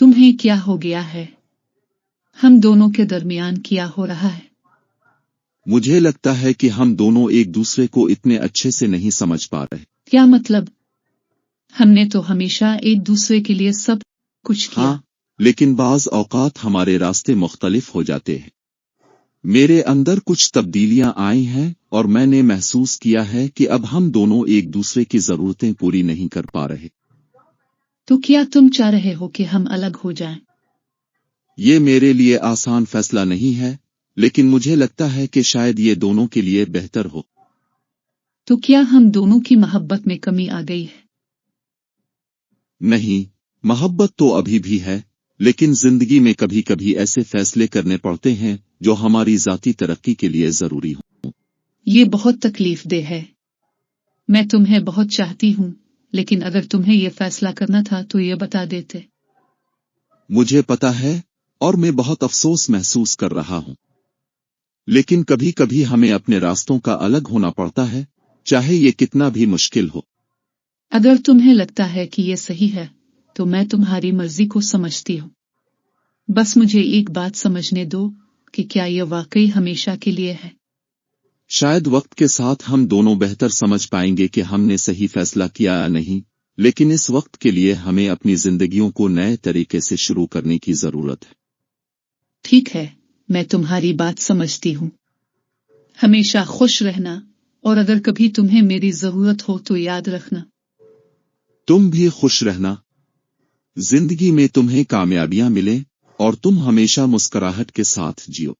तुम्हें क्या हो गया है? हम दोनों के दरमियान क्या हो रहा है? मुझे लगता है कि हम दोनों एक दूसरे को इतने अच्छे से नहीं समझ पा रहे। क्या मतलब? हमने तो हमेशा एक दूसरे के लिए सब कुछ किया। हाँ, लेकिन बाज़ औक़ात हमारे रास्ते मुख्तलिफ हो जाते हैं। मेरे अंदर कुछ तब्दीलियां आई हैं और मैंने महसूस किया है कि अब हम दोनों एक दूसरे की ज़रूरतें पूरी नहीं कर पा रहे। तो क्या तुम चाह रहे हो कि हम अलग हो जाएं? ये मेरे लिए आसान फैसला नहीं है, लेकिन मुझे लगता है कि शायद ये दोनों के लिए बेहतर हो। तो क्या हम दोनों की मोहब्बत में कमी आ गई है? नहीं, मोहब्बत तो अभी भी है, लेकिन जिंदगी में कभी कभी ऐसे फैसले करने पड़ते हैं जो हमारी ज़ाती तरक्की के लिए ज़रूरी हों। ये बहुत तकलीफदेह है। मैं तुम्हें बहुत चाहती हूँ, लेकिन अगर तुम्हें ये फैसला करना था तो ये बता देते। मुझे पता है, और मैं बहुत अफसोस महसूस कर रहा हूँ। लेकिन कभी कभी हमें अपने रास्तों का अलग होना पड़ता है, चाहे ये कितना भी मुश्किल हो। अगर तुम्हें लगता है कि ये सही है, तो मैं तुम्हारी मर्जी को समझती हूँ। बस मुझे एक बात समझने दो कि क्या ये वाकई हमेशा के लिए है? शायद वक्त के साथ हम दोनों बेहतर समझ पाएंगे कि हमने सही फैसला किया या नहीं, लेकिन इस वक्त के लिए हमें अपनी जिंदगियों को नए तरीके से शुरू करने की जरूरत है। ठीक है, मैं तुम्हारी बात समझती हूँ। हमेशा खुश रहना, और अगर कभी तुम्हें मेरी जरूरत हो तो याद रखना। तुम भी खुश रहना। जिंदगी में तुम्हें कामयाबियां मिले और तुम हमेशा मुस्कुराहट के साथ जियो।